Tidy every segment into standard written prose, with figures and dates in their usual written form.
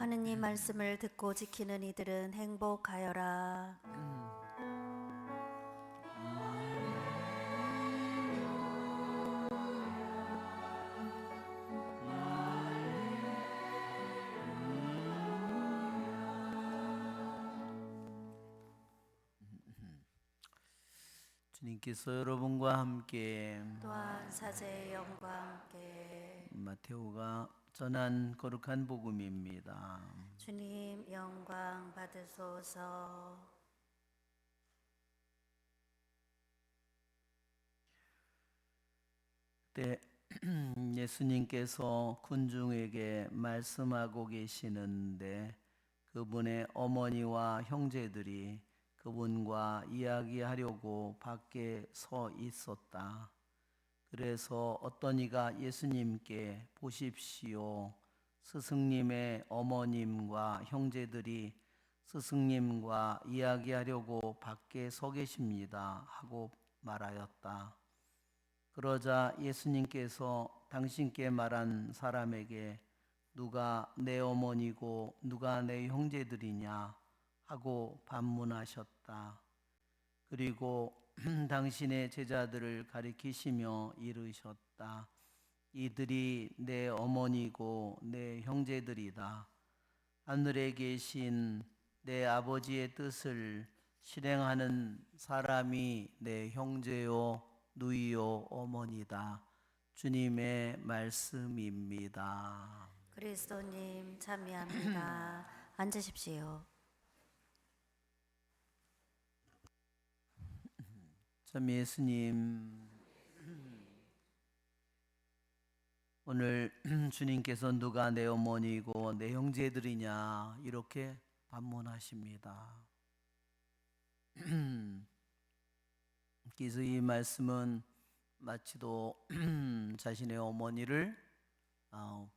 하느님 말씀을 듣고 지키는 이들은 행복하여라. 주님께서 여러분과 함께 또한 사제의 영과 함께 마테오가 전한 거룩한 복음입니다. 주님 영광 받으소서. 그때 예수님께서 군중에게 말씀하고 계시는데 그분의 어머니와 형제들이 그분과 이야기하려고 밖에 서 있었다. 그래서 어떤 이가 예수님께 보십시오. 스승님의 어머님과 형제들이 스승님과 이야기하려고 밖에 서 계십니다. 하고 말하였다. 그러자 예수님께서 당신께 말한 사람에게 누가 내 어머니고 누가 내 형제들이냐 하고 반문하셨다. 그리고 당신의 제자들을 가리키시며 이르셨다. 이들이 내 어머니고 내 형제들이다. 하늘에 계신 내 아버지의 뜻을 실행하는 사람이 내 형제요 누이요 어머니다. 주님의 말씀입니다. 그리스도님 참여합니다. 앉으십시오. 참 예수님, 오늘 주님께서 누가 내 어머니고 내 형제들이냐 이렇게 반문하십니다. 그래서 이 말씀은 마치도 자신의 어머니를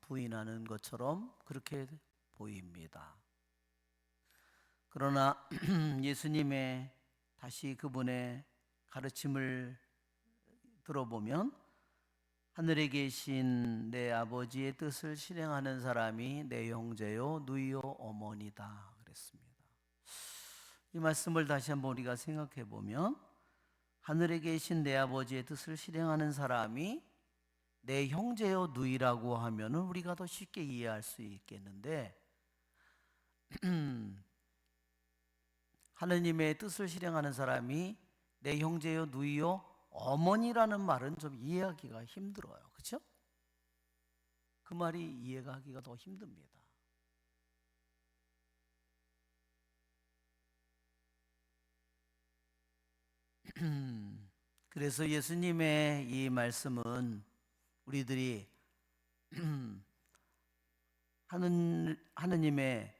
부인하는 것처럼 그렇게 보입니다. 그러나 예수님의 다시 그분의 가르침을 들어보면 하늘에 계신 내 아버지의 뜻을 실행하는 사람이 내 형제요 누이요 어머니다 그랬습니다. 이 말씀을 다시 한번 우리가 생각해 보면 하늘에 계신 내 아버지의 뜻을 실행하는 사람이 내 형제요 누이라고 하면은 우리가 더 쉽게 이해할 수 있겠는데 하느님의 뜻을 실행하는 사람이 내 형제요 누이요 어머니라는 말은 좀 이해하기가 힘들어요. 그렇죠? 그 말이 이해가 하기가 더 힘듭니다. 그래서 예수님의 이 말씀은 우리들이 하느님의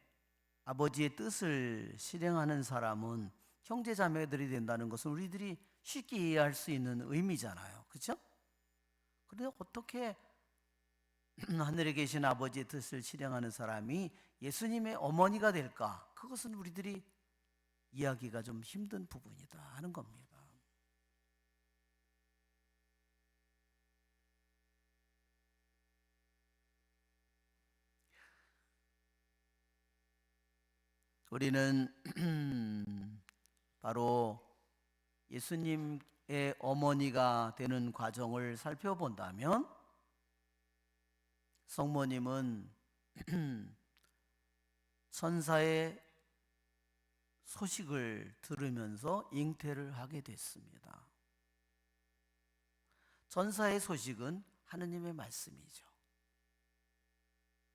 아버지의 뜻을 실행하는 사람은 형제자매들이 된다는 것은 우리들이 쉽게 이해할 수 있는 의미잖아요. 그렇죠? 그런데 어떻게 하늘에 계신 아버지의 뜻을 실행하는 사람이 예수님의 어머니가 될까? 그것은 우리들이 이해하기가 좀 힘든 부분이다 하는 겁니다. 우리는 바로 예수님의 어머니가 되는 과정을 살펴본다면 성모님은 천사의 소식을 들으면서 잉태를 하게 됐습니다. 천사의 소식은 하느님의 말씀이죠.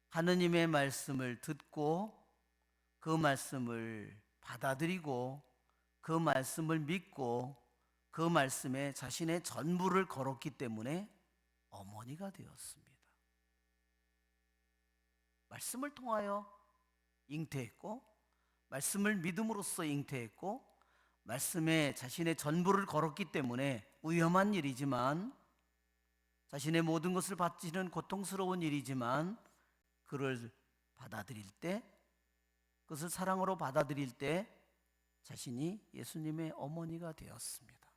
하느님의 말씀을 듣고 그 말씀을 받아들이고 그 말씀을 믿고 그 말씀에 자신의 전부를 걸었기 때문에 어머니가 되었습니다. 말씀을 통하여 잉태했고 말씀을 믿음으로써 잉태했고 말씀에 자신의 전부를 걸었기 때문에 위험한 일이지만 자신의 모든 것을 바치는 고통스러운 일이지만 그를 받아들일 때 그것을 사랑으로 받아들일 때 자신이 예수님의 어머니가 되었습니다.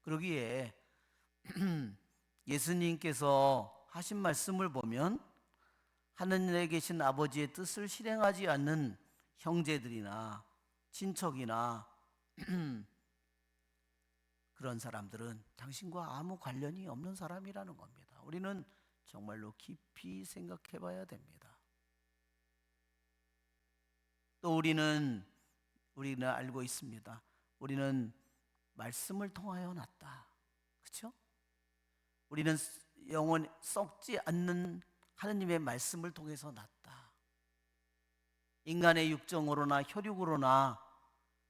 그러기에 예수님께서 하신 말씀을 보면 하늘에 계신 아버지의 뜻을 실행하지 않는 형제들이나 친척이나 그런 사람들은 당신과 아무 관련이 없는 사람이라는 겁니다. 우리는 정말로 깊이 생각해 봐야 됩니다. 또 우리는 알고 있습니다. 우리는 말씀을 통하여 났다. 그렇죠? 우리는 영원 썩지 않는 하느님의 말씀을 통해서 났다. 인간의 육정으로나 혈육으로나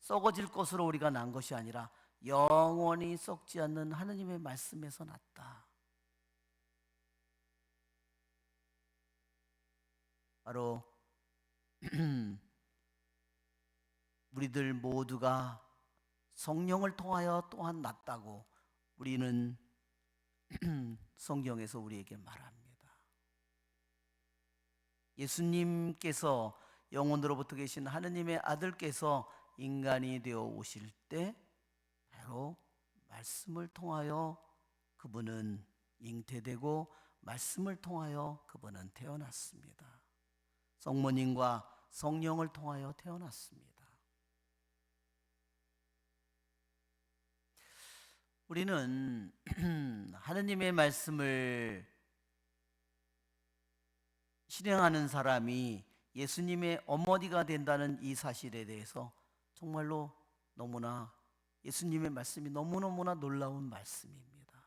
썩어질 것으로 우리가 난 것이 아니라 영원히 썩지 않는 하느님의 말씀에서 났다. 바로 우리들 모두가 성령을 통하여 또한 났다고 우리는 성경에서 우리에게 말합니다. 예수님께서 영원으로부터 계신 하느님의 아들께서 인간이 되어 오실 때 바로 말씀을 통하여 그분은 잉태되고 말씀을 통하여 그분은 태어났습니다. 성모님과 성령을 통하여 태어났습니다. 우리는 하느님의 말씀을 실행하는 사람이 예수님의 어머니가 된다는 이 사실에 대해서 정말로 너무나 예수님의 말씀이 너무너무나 놀라운 말씀입니다.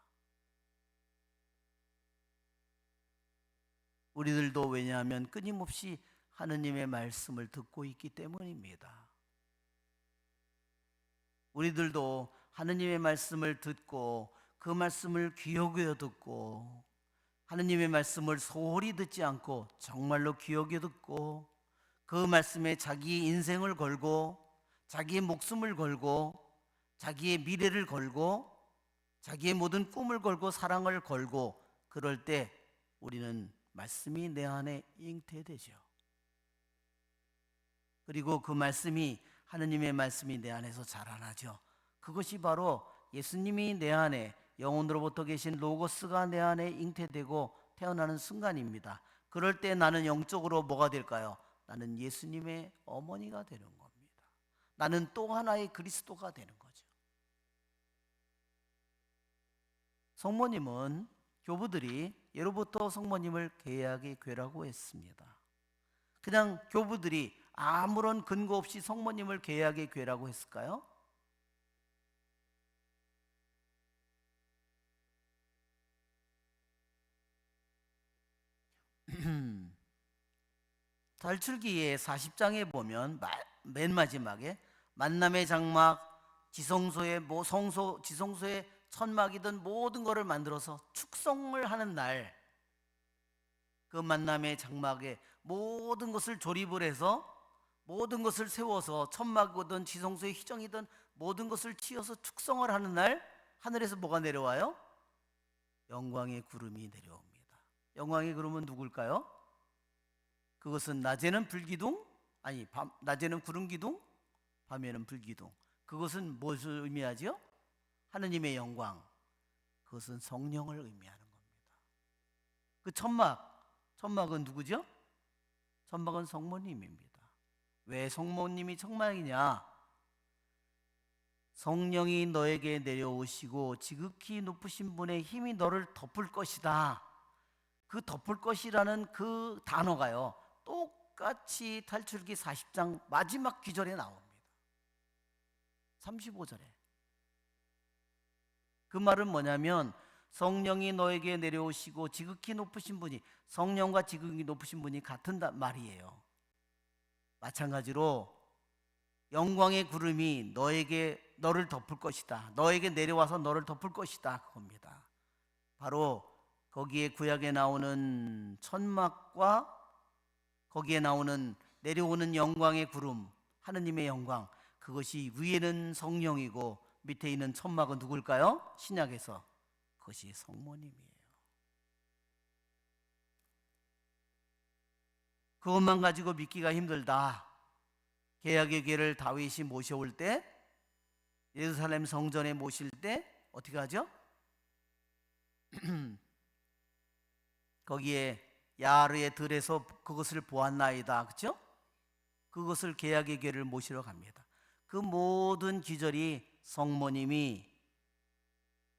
우리들도 왜냐하면 끊임없이 하느님의 말씀을 듣고 있기 때문입니다. 우리들도 하느님의 말씀을 듣고 그 말씀을 귀 여겨 듣고 하느님의 말씀을 소홀히 듣지 않고 정말로 귀 여겨 듣고 그 말씀에 자기 인생을 걸고 자기의 목숨을 걸고 자기의 미래를 걸고 자기의 모든 꿈을 걸고 사랑을 걸고 그럴 때 우리는 말씀이 내 안에 잉태되죠. 그리고 그 말씀이 하느님의 말씀이 내 안에서 자라나죠. 그것이 바로 예수님이 내 안에 영혼으로부터 계신 로고스가 내 안에 잉태되고 태어나는 순간입니다. 그럴 때 나는 영적으로 뭐가 될까요? 나는 예수님의 어머니가 되는 겁니다. 나는 또 하나의 그리스도가 되는 거죠. 성모님은 교부들이 예로부터 성모님을 계약의 궤라고 했습니다. 그냥 교부들이 아무런 근거 없이 성모님을 계약의 궤라고 했을까요? 탈출기의 40장에 보면 맨 마지막에 만남의 장막, 지성소의 지성소의 천막이든 모든 것을 만들어서 축성을 하는 날, 그 만남의 장막에 모든 것을 조립을 해서 모든 것을 세워서 천막이든 지성소의 휘정이든 모든 것을 치어서 축성을 하는 날, 하늘에서 뭐가 내려와요? 영광의 구름이 내려옵니다. 영광의 구름은 누굴까요? 그것은 낮에는 불기둥, 낮에는 구름기둥, 밤에는 불기둥. 그것은 무엇을 의미하죠? 하느님의 영광. 그것은 성령을 의미하는 겁니다. 그 천막은 누구죠? 천막은 성모님입니다. 왜 성모님이 천막이냐? 성령이 너에게 내려오시고 지극히 높으신 분의 힘이 너를 덮을 것이다. 그 덮을 것이라는 그 단어가요, 똑같이 탈출기 40장 마지막 귀절에 나옵니다. 35절에. 그 말은 뭐냐면 성령이 너에게 내려오시고 지극히 높으신 분이, 성령과 지극히 높으신 분이 같은 말이에요. 마찬가지로 영광의 구름이 너를 덮을 것이다. 너에게 내려와서 너를 덮을 것이다. 그겁니다. 바로 거기에 구약에 나오는 천막과 거기에 나오는 내려오는 영광의 구름, 하느님의 영광, 그것이 위에는 성령이고 밑에 있는 천막은 누굴까요? 신약에서 그것이 성모님이에요. 그것만 가지고 믿기가 힘들다. 계약의 궤를 다윗이 모셔올 때, 예루살렘 성전에 모실 때 어떻게 하죠? 거기에 야르의 들에서 그것을 보았나이다. 그렇죠? 그것을 계약의 궤를 모시러 갑니다. 그 모든 기절이 성모님이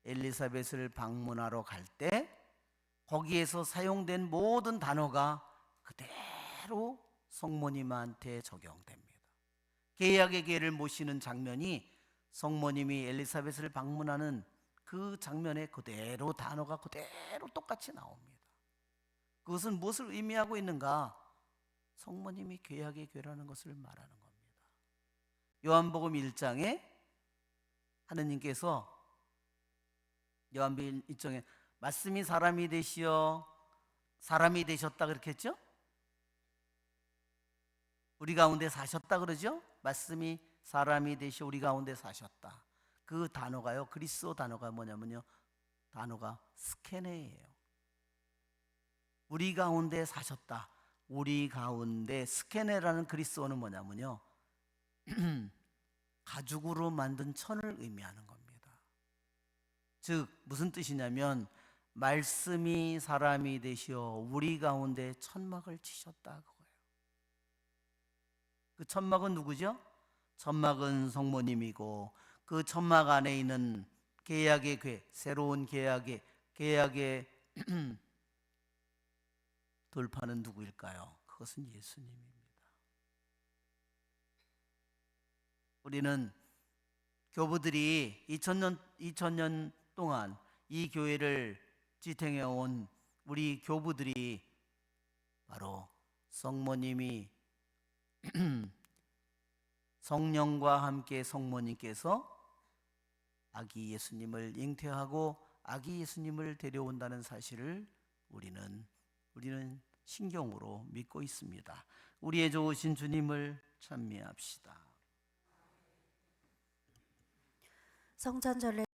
엘리사벳을 방문하러 갈 때 거기에서 사용된 모든 단어가 그대로 성모님한테 적용됩니다. 계약의 궤를 모시는 장면이 성모님이 엘리사벳을 방문하는 그 장면에 그대로 단어가 그대로 똑같이 나옵니다. 그것은 무엇을 의미하고 있는가? 성모님이 계약의 궤라는 것을 말하는 겁니다. 요한복음 1장에 하느님께서 요한복음 1장에 말씀이 사람이 되시어 사람이 되셨다 그렇게 했죠? 우리 가운데 사셨다 그러죠? 말씀이 사람이 되시어 우리 가운데 사셨다. 그 단어가요, 그리스어 단어가 뭐냐면요, 단어가 스케네예요. 우리 가운데 사셨다. 우리 가운데, 스케네라는 그리스어는 뭐냐면요, 가죽으로 만든 천을 의미하는 겁니다. 즉 무슨 뜻이냐면 말씀이 사람이 되시어 우리 가운데 천막을 치셨다 그거예요. 그 천막은 누구죠? 천막은 성모님이고 그 천막 안에 있는 계약의 궤, 새로운 계약의 돌파는 누구일까요? 그것은 예수님입니다. 우리는 교부들이 2000년 동안 이 교회를 지탱해 온 우리 교부들이 바로 성모님이 성령과 함께 성모님께서 아기 예수님을 잉태하고 아기 예수님을 데려온다는 사실을 우리는 신경으로 믿고 있습니다. 우리의 좋으신 주님을 찬미합시다. 성찬절례